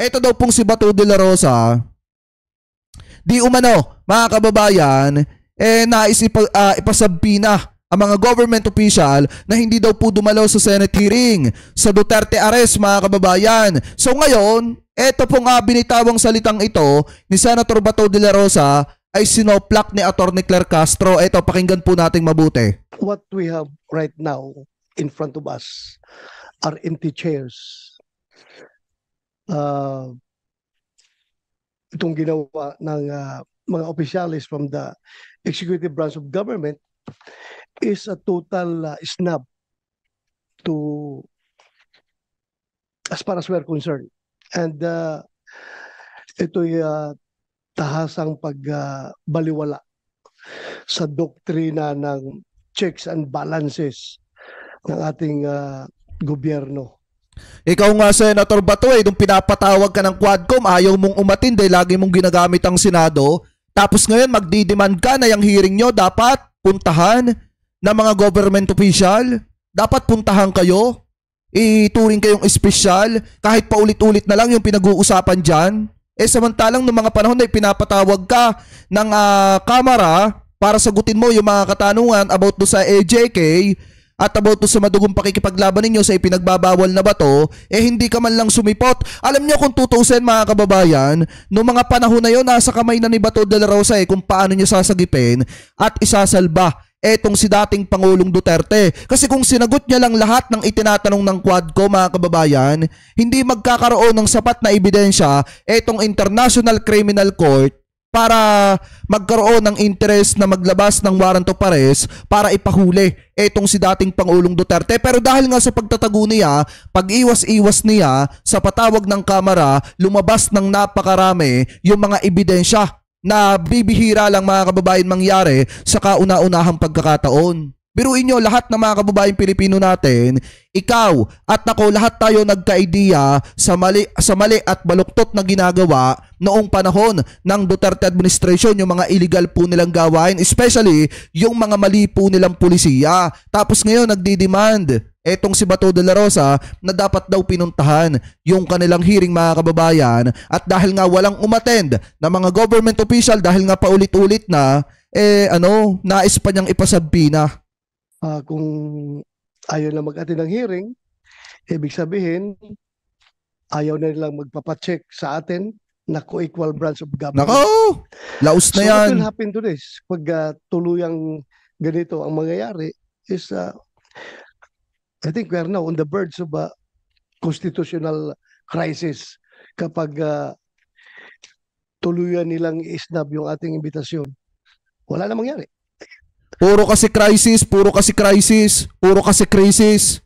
Ito daw pong si Bato de la Rosa, di umano, mga kababayan, nais ipasabina ang mga government official na hindi daw po dumalaw sa Senate hearing sa Duterte arrest, mga kababayan. So ngayon, ito pong binitawang salitang ito ni Senator Bato de la Rosa ay sinoplak ni Atty. Claire Castro. Ito, pakinggan po nating mabuti. What we have right now in front of us are empty chairs. Itong ginawa ng mga officials from the executive branch of government is a total snub to as far as we're concerned. And ito'y tahasang pagbaliwala sa doktrina ng checks and balances ng ating gobyerno. Ikaw nga, Senator Bato, nung pinapatawag ka ng Quadcom, ayaw mong umatin dahil lagi mong ginagamit ang Senado. Tapos ngayon, magdidemand ka na yung hearing nyo dapat puntahan ng mga government official. Dapat puntahan kayo. Ituring kayong espesyal. Kahit paulit-ulit na lang yung pinag-uusapan dyan. Samantalang ng mga panahon na pinapatawag ka ng kamera para sagutin mo yung mga katanungan about do sa AJK at about sa madugong pakikipaglaban ninyo sa ipinagbabawal na bato, hindi ka man lang sumipot. Alam nyo kung tutusin, mga kababayan, noong mga panahon na yun, nasa kamay na ni Bato de la Rosa kung paano niya sasagipin at isasalba etong si dating Pangulong Duterte. Kasi kung sinagot niya lang lahat ng itinatanong ng Quadcom, mga kababayan, hindi magkakaroon ng sapat na ebidensya etong International Criminal Court para magkaroon ng interest na maglabas ng warrant of arrest para ipahuli etong si dating Pangulong Duterte. Pero dahil nga sa pagtatago niya, pag-iwas-iwas niya sa patawag ng kamera, lumabas ng napakarami yung mga ebidensya na bibihira lang, mga kababayan, mangyari sa kauna-unahang pagkakataon. Biruin nyo, lahat ng mga kababayan Pilipino natin, ikaw at ako, lahat tayo nagka-idea sa mali at baluktot na ginagawa noong panahon ng Duterte administration, yung mga illegal po nilang gawain, especially yung mga mali po nilang pulisiya. Tapos ngayon nagdi-demand etong si Bato de la Rosa na dapat daw pinuntahan yung kanilang hearing, mga kababayan, at dahil nga walang umattend na mga government official, dahil nga paulit-ulit na, nais pa niyang ipasabina. Kung ayaw na mag-attend ng hearing, ibig sabihin, ayaw na nilang magpapacheck sa atin na co-equal branch of government. Nako! Laos na yan. So what will happen to this? Pag tuluyang ganito ang mangyayari is, I think we are now on the verge of a constitutional crisis kapag tuluyan nilang isnab yung ating imbitasyon. Wala na mangyari. Puro kasi crisis, puro kasi crisis, puro kasi krisis.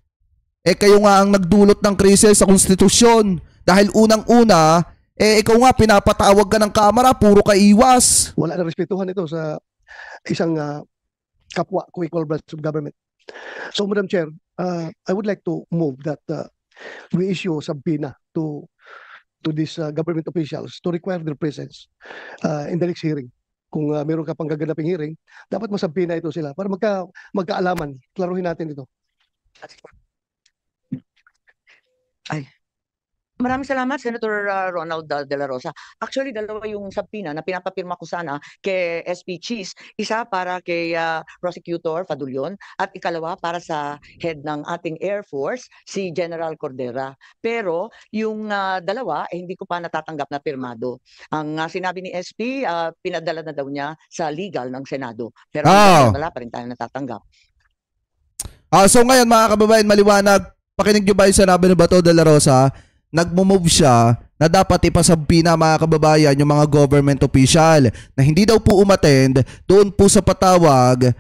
Kayo nga ang nagdulot ng krisis sa konstitusyon. Dahil unang-una, ikaw nga pinapatawag ka ng kamera, puro ka iwas. Wala na respetuhan ito sa isang kapwa co-equal branch of government. So, Madam Chair, I would like to move that we issue a subpoena to these government officials to require their presence in the next hearing. Kung meron ka pang gaganaping hearing, dapat masabina ito sila para magkaalaman. Klaruhin natin ito. Ay. Maraming salamat, Senator Ronald de la Rosa. Actually, dalawa yung subpoena na pinapapirma ko sana kay SP Cheese. Isa para kay Prosecutor Fadulyon at ikalawa para sa head ng ating Air Force, si General Cordera. Pero yung dalawa, hindi ko pa natatanggap na pirmado. Ang sinabi ni SP, pinadala na daw niya sa legal ng Senado. Pero wala pa rin tayo natatanggap. So ngayon, mga kababayan, maliwanag, pakinig nyo ba yung sinabi ni Bato de la Rosa? Nagmo-move siya na dapat ipasabina, mga kababayan, yung mga government official na hindi daw po umattend doon po sa patawag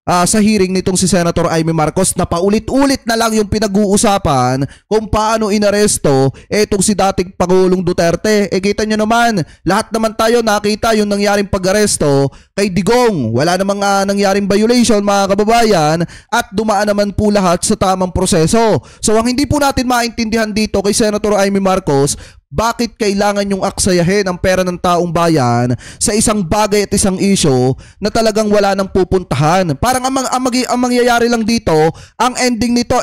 sa hearing nitong si Senator Amy Marcos na paulit-ulit na lang yung pinag-uusapan kung paano inaresto etong si dating Pangulong Duterte. Kita nyo naman, lahat naman tayo nakita yung nangyaring pag-aresto kay Digong. Wala namang nangyaring violation, mga kababayan, at dumaan naman po lahat sa tamang proseso. So ang hindi po natin maintindihan dito kay Senator Amy Marcos, bakit kailangan yung aksayahin ang pera ng taong bayan sa isang bagay at isang issue na talagang wala nang pupuntahan? Parang ang mangyayari lang dito, ang ending nito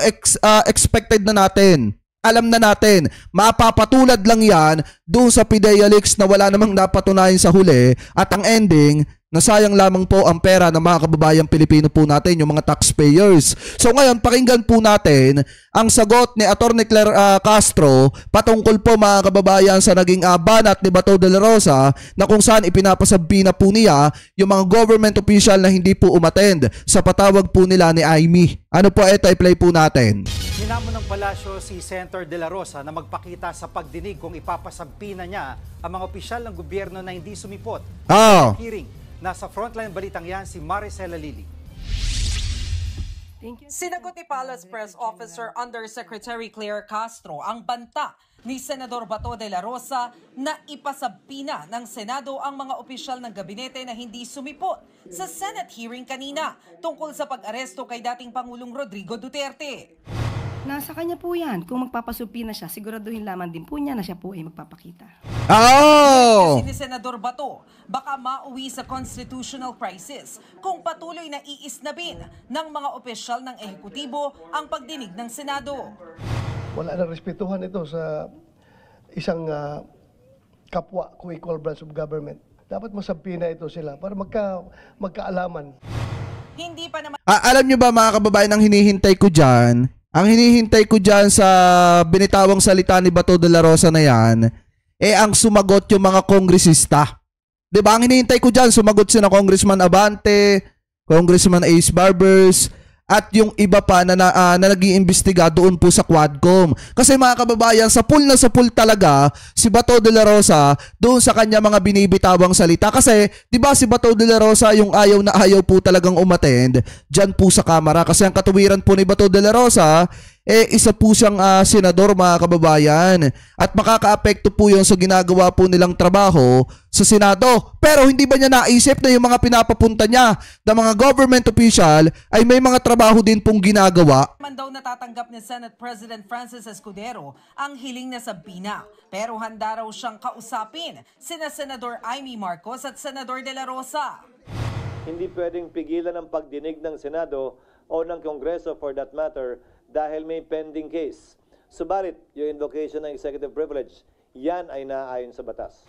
expected na natin. alam na natin, mapapatulad lang yan doon sa PIDEA leaks na wala namang napatunayan sa huli at ang ending, nasayang lamang po ang pera ng mga kababayang Pilipino po natin, yung mga taxpayers. So ngayon, pakinggan po natin ang sagot ni Atty. Claire Castro patungkol po mga kababayan sa naging banat ni Bato de la Rosa na kung saan ipinapasabi na po niya yung mga government official na hindi po umattend sa patawag po nila ni Amy. Ano po ito, i-play po natin. Hinamon ng palasyo si Senator De La Rosa na magpakita sa pagdinig kung ipapasabi na niya ang mga opisyal ng gobyerno na hindi sumipot sa hearing. Nasa frontline balitang yan si Maricel Halili. Sinagot ni Palace Press Officer Undersecretary Claire Castro ang banta ni Senador Bato de la Rosa na ipasabi na ng Senado ang mga opisyal ng gabinete na hindi sumipot sa Senate hearing kanina tungkol sa pag-aresto kay dating Pangulong Rodrigo Duterte. Nasa kanya po yan. Kung magpapasupi na siya, siguraduhin lamang din po niya na siya po ay magpapakita. Kasi ni Senador Bato, baka mauwi sa constitutional crisis kung patuloy na iisnabin ng mga opisyal ng ehekutibo ang pagdinig ng Senado. Wala na respetuhan ito sa isang kapwa ko equal branch of government. Dapat masabi na ito sila para magkaalaman. Hindi pa naman Alam nyo ba mga kababayan, ang hinihintay ko dyan, sa binitawang salita ni Bato de la Rosa na yan, ang sumagot yung mga kongresista. Diba? Ang hinihintay ko dyan, sumagot sina Congressman Abante, Congressman Ace Barbers, at yung iba pa na nag-iimbestiga doon po sa Quadcom. Kasi mga kababayan, sa pool talaga si Bato de la Rosa doon sa kanya mga binibitawang salita. Kasi, di ba si Bato de la Rosa yung ayaw na ayaw po talagang umattend dyan po sa Kamara. Kasi ang katuwiran po ni Bato de la Rosa, isa po siyang senador mga kababayan. At makakaapekto po yun sa ginagawa po nilang trabaho sa Senado. Pero hindi ba niya naisip na yung mga pinapapunta niya na mga government official ay may mga trabaho din pong ginagawa? man daw natatanggap ni Senate President Francis Escudero ang hiling na sabina. Pero handa raw siyang kausapin sina Senador Amy Marcos at Senador De La Rosa. Hindi pwedeng pigilan ang pagdinig ng Senado o ng Kongreso for that matter dahil may pending case. Subalit, yung invocation ng executive privilege, yan ay naaayon sa batas.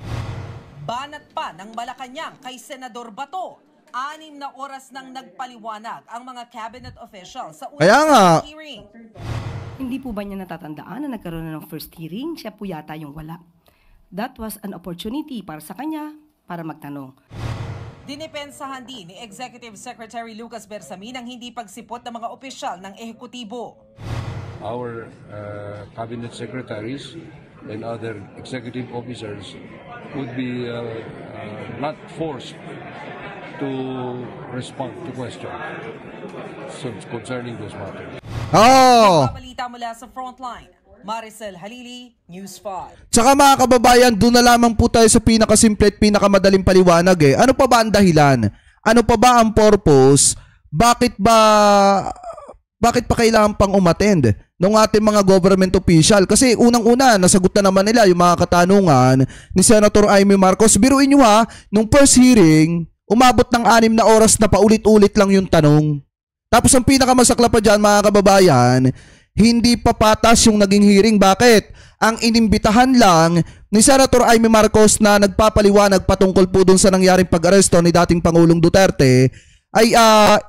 Banat pa ng Malacanang kay Senador Bato. 6 na oras nang nagpaliwanag ang mga cabinet officials sa unang hearing. Hindi po ba niya natatandaan na nagkaroon na ng first hearing? Siya po yata yung wala. That was an opportunity para sa kanya para magtanong. Dinipensahan din ni Executive Secretary Lucas Bersamin ang hindi pagsipot ng mga opisyal ng ehekutibo. Our cabinet secretaries and other executive officers would be not forced to respond to questions concerning those matters. Balita mula sa Frontline, Maricel Halili, News 5. Tsaka mga kababayan, doon na lamang po tayo sa pinakasimple at pinakamadaling paliwanag Ano pa ba ang dahilan? Ano pa ba ang purpose? Bakit pa kailangan pang umattend ng ating mga government official? Kasi unang-una, nasagot na naman nila yung mga katanungan ni Senator Amy Marcos. Biruin nyo nung first hearing, umabot ng 6 na oras na paulit-ulit lang yung tanong. Tapos ang pinakamasakla pa dyan mga kababayan, hindi pa patas yung naging hearing. Bakit? Ang inimbitahan lang ni Senator Amy Marcos na nagpapaliwanag patungkol po dun sa nangyaring pag-aresto ni dating Pangulong Duterte ay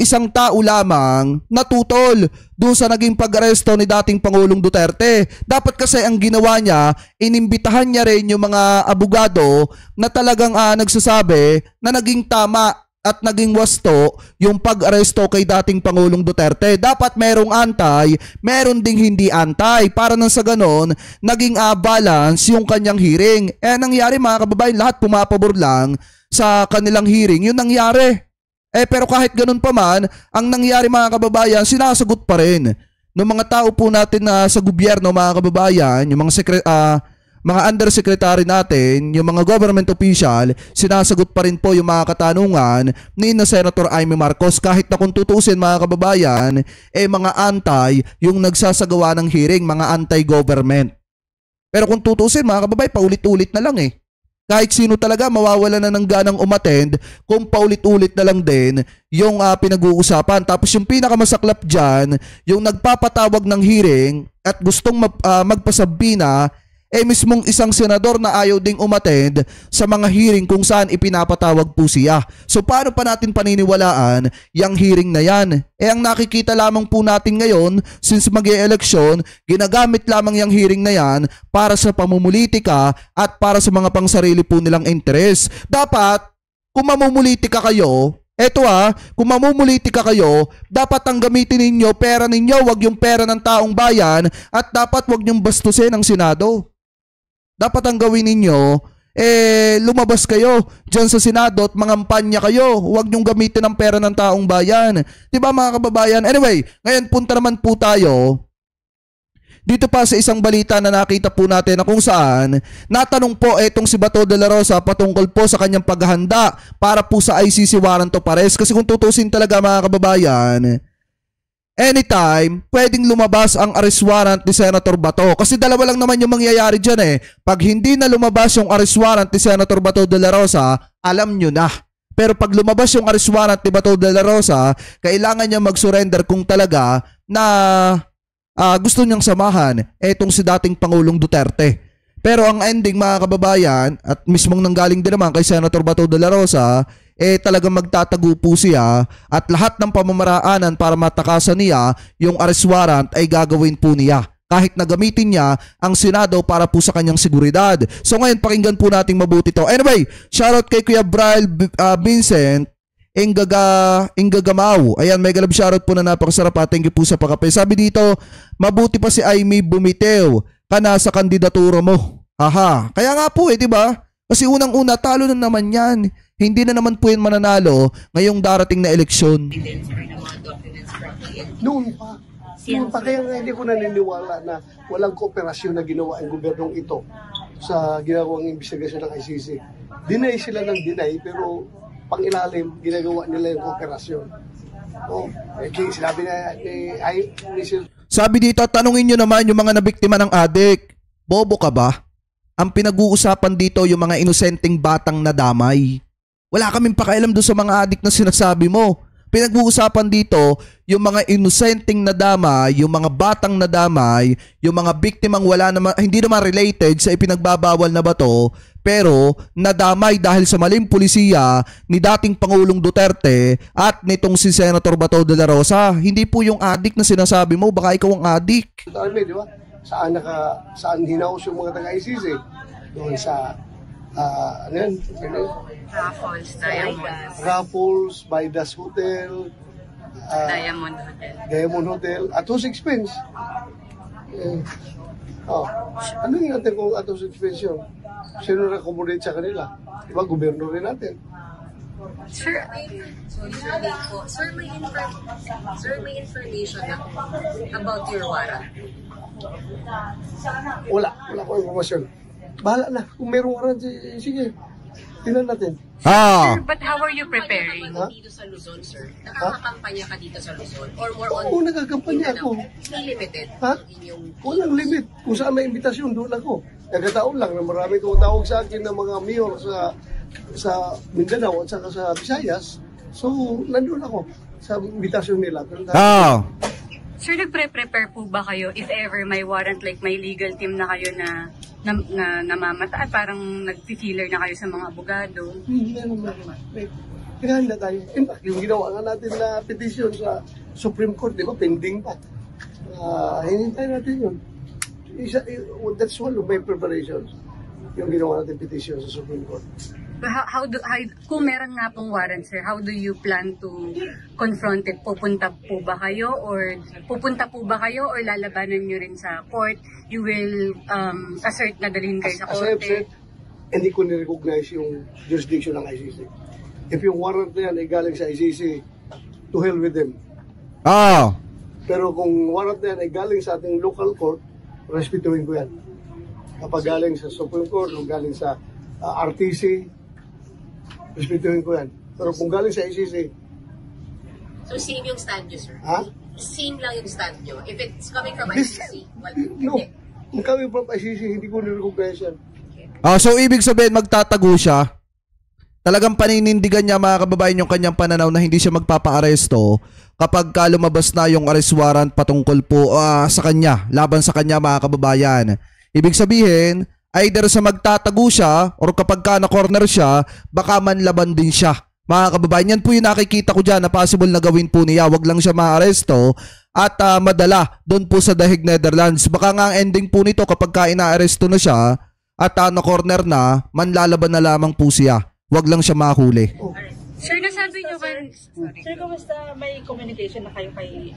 isang tao lamang natutol dun sa naging pag-aresto ni dating Pangulong Duterte. Dapat kasi ang ginawa niya, inimbitahan niya rin yung mga abogado na talagang nagsasabi na naging tama at naging wasto yung pag-aresto kay dating Pangulong Duterte. Dapat merong antay, meron ding hindi antay. Para nang sa ganon, naging balance yung kanyang hearing. Nangyari mga kababayan, lahat pumapabor lang sa kanilang hearing. Yun nangyari. Pero kahit ganun pa man, ang nangyari mga kababayan, sinasagot pa rin ng mga tao po natin sa gobyerno mga kababayan, yung mga undersecretary natin, yung mga government official, sinasagot pa rin po yung mga katanungan ni Senator Amy Marcos. Kahit na kung tutusin mga kababayan, mga antay yung nagsasagawa ng hearing, mga anti-government. Pero kung tutusin mga kababayan, paulit-ulit na lang Kahit sino talaga mawawala na ng ganang umattend kung paulit-ulit na lang din yung pinag-uusapan. Tapos yung pinakamasaklap dyan, yung nagpapatawag ng hearing at gustong magpasabina, mismong isang senador na ayaw ding umattend sa mga hearing kung saan ipinapatawag po siya. So paano pa natin paniniwalaan yung hearing na yan? Ang nakikita lamang po natin ngayon, since mag-e-eleksyon, ginagamit lamang yung hearing na yan para sa pamumulitika at para sa mga pangsarili po nilang interes. Dapat, kung mamumulitika kayo, kung mamumulitika kayo, dapat ang gamitin ninyo, pera ninyo, wag yung pera ng taong bayan, at dapat wag yung bastusin ng Senado. Dapat ang gawin ninyo, lumabas kayo dyan sa Senado at mangampanya kayo. Huwag nyong gamitin ang pera ng taong bayan. Diba mga kababayan? Anyway, ngayon punta naman po tayo dito pa sa isang balita na nakita po natin na kung saan natanong po itong si Bato de la Rosa patungkol po sa kanyang paghahanda para po sa ICC warrant of arrest. Kasi kung tutusin talaga mga kababayan, anytime, pwedeng lumabas ang arrest warrant ni Senator Bato. Kasi dalawa lang naman yung mangyayari dyan Pag hindi na lumabas yung arrest warrant ni Senator Bato de la Rosa, alam nyo na. Pero pag lumabas yung arrest warrant ni Bato de la Rosa, kailangan niya mag-surrender kung talaga na gusto niyang samahan itong si dating Pangulong Duterte. Pero ang ending mga kababayan, at mismong nanggaling din naman kay Senator Bato de la Rosa, talagang magtatago po siya at lahat ng pamamaraanan para matakasan niya yung arrest warrant ay gagawin po niya. Kahit na gamitin niya ang Senado para po sa kanyang seguridad. So ngayon pakinggan po nating mabuti to. Anyway, shoutout kay Kuya Brian Vincent Ingagamaw. Ayan, mega love shoutout po na napakasarap. Thank you po sa pakape. Sabi dito, mabuti pa si Amy bumitew ka na sa kandidatura mo. Aha. Kaya nga po diba? Kasi unang-una, talo na naman yan. Hindi na naman po yan mananalo ngayong darating na eleksyon. Noon pa. Kaya nga hindi ko naniniwala na walang kooperasyon na ginawa ang gobyernong ito sa ginawang investigasyon ng ICC. Deny sila ng deny, pero pangilalim, ginagawa nila yung kooperasyon. Sinabi na sabi dito, tanungin nyo naman yung mga nabiktima ng adik. Bobo ka ba? Ang pinag-uusapan dito yung mga inosenteng batang nadamay. Wala kaming pakialam doon sa mga adik na sinasabi mo. Pinag-uusapan dito yung mga inosenteng nadamay, yung mga batang nadamay, yung mga biktimang hindi naman related sa ipinagbabawal na bato, pero nadamay dahil sa maling pulisiya ni dating Pangulong Duterte at nitong si Senator Bato de la Rosa. Hindi po yung adik na sinasabi mo, baka ikaw ang adik. Di ba? Saan hinaus yung mga taga-ICC? Doon sa Raffles, Baidas Hotel, Diamond Hotel, at whose expense? Ano yung natin kung at whose expense yun? Sino na-accommodate sa kanila? Diba, gobyerno rin natin. Sir, may information about your warrant? Wala ko informasyon. Bahala na. Kung merong warrant, sige. Tingnan natin. Sir, but how are you preparing? Dito sa Luzon, sir? Nakakampanya ka dito sa Luzon? Or more on... Oo, nakakampanya ako. Limited? Walang limit. Kung saan may imbitasyon, doon ako. Nagkataon lang na marami tumatawag sa akin ng mga mayor sa Mindanao at saka sa Visayas. So, nandun ako sa imbitasyon nila. Sir, nagpre-prepare po ba kayo if ever may warrant, like may legal team na kayo na namamata, parang nag-feeler na kayo sa mga abogado? Meron. Pinahanda tayo. In fact, yung ginawa nga natin na petition sa Supreme Court, di ba, pending pa. Hinintay natin yun. That's one of my preparations. Yung ginawa natin petition sa Supreme Court. Kung meron nga pong warrant, sir, how do you plan to confront it? Pupunta po ba kayo or lalabanan nyo rin sa court? You will assert na dalhin kayo sa korte? Hindi ko ni-recognize yung jurisdiction ng ICC. If yung warrant na yan ay galing sa ICC, to hell with them. Pero kung warrant na yan ay galing sa ating local court, respetuhin ko yan. Kapag galing sa Supreme Court o galing sa RTC, respetuhin ko yan. Pero kung galing sa ICC... So same yung stand nyo, sir? Same lang yung stand nyo? If it's coming from ICC? No. Kung coming from ICC, hindi ko ni-recognize yan. So ibig sabihin magtatago siya. Talagang paninindigan niya mga kababayan yung kanyang pananaw na hindi siya magpapa-aresto kapag lumabas na yung arrest warrant patungkol po sa kanya, laban sa kanya mga kababayan. Ibig sabihin, either sa magtatago siya or kapag na-corner siya, baka manlaban din siya. Mga kababayan, yan po yung nakikita ko dyan na possible na gawin po niya. Wag lang siya ma-aresto at madala doon po sa The Hague, Netherlands. Baka nga ang ending po nito kapag ina-aresto na siya at na-corner na, manlalaban na lamang po siya. Wag lang siya mahuli. Sir, nasabi niyo kan... Sir, kumusta may communication na kayo kay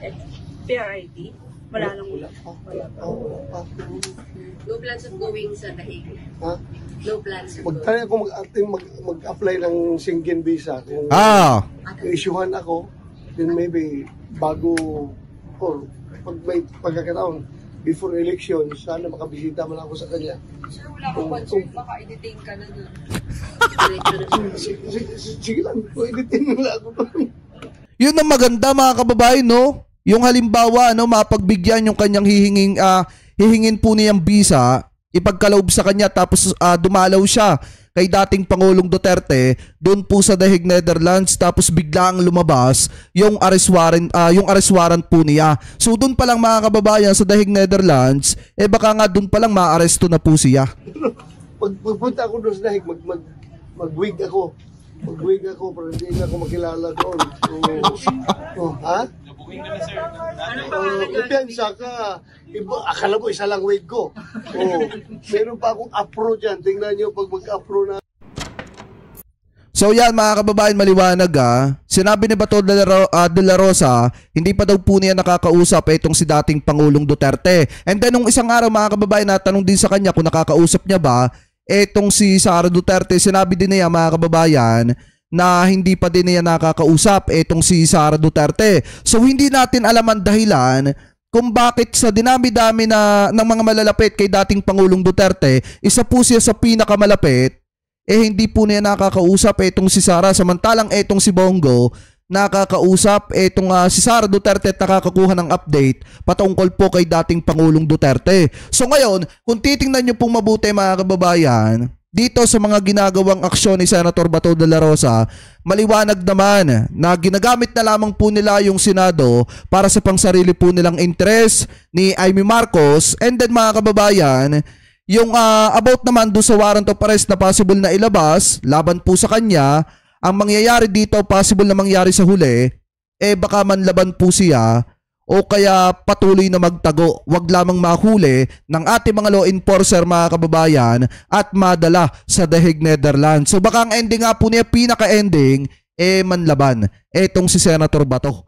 PRID? Wala nang wala. No plans of going sa The Hague? Ha? No plans of going? Magtry ako mag-apply ng Schengen visa. Kung i-issuehan ako, then maybe bago or pag may pagkakataon, before election, sana makabisita man ako sa kanya. Sir, wala kang concern, baka i-detain ka na doon. Sige lang, i-detain nila ako doon. Yun ang maganda mga kababayan, no? Yung halimbawa, no, mapagbigyan yung kanyang hihingin po niyang visa, ipagkaloob sa kanya tapos dumalaw siya kay dating Pangulong Duterte doon po sa The Hague, Netherlands, tapos biglang lumabas yung arrest warrant po niya. So doon pa lang mga kababayan sa The Hague, Netherlands, baka nga doon pa lang ma-aresto na po siya. Pagpunta ako doon sa The Hague, mag-wig ako. Mag-wig ako para hindi na ako makilala doon. Ha? Kumpiyansa ka. Akala mo isa lang wig ko. Meron pa akong afro dyan. Tingnan nyo pag mag-afro na. So yan mga kababayan, maliwanag sinabi ni Bato de la Rosa, hindi pa daw po niya nakakausap itong si dating Pangulong Duterte. And then nung isang araw mga kababayan, natanong din sa kanya kung nakakausap niya ba etong si Sara Duterte. Sinabi din niya mga kababayan na hindi pa din niya nakakausap etong si Sara Duterte. So hindi natin alam ang dahilan kung bakit sa dinami-dami ng mga malalapit kay dating Pangulong Duterte, isa po siya sa pinakamalapit, hindi po niya nakakausap etong si Sara, samantalang etong si Bongo nakakausap etong si Sara Duterte at nakakakuha ng update patungkol po kay dating Pangulong Duterte. So ngayon, kung titingnan nyo pong mabuti mga kababayan, dito sa mga ginagawang aksyon ni Senator Bato de la Rosa, maliwanag naman na ginagamit na lamang po nila yung Senado para sa pangsarili po nilang interes ni Amy Marcos. And then mga kababayan, yung about naman doon sa warrant of arrest na possible na ilabas laban po sa kanya, ang mangyayari dito, possible na mangyari sa huli, baka manlaban po siya o kaya patuloy na magtago. Wag lamang mahuli ng ating mga law enforcer mga kababayan at madala sa The Hague, Netherlands. So baka ang ending nga po niya, pinaka-ending, manlaban etong si Senator Bato.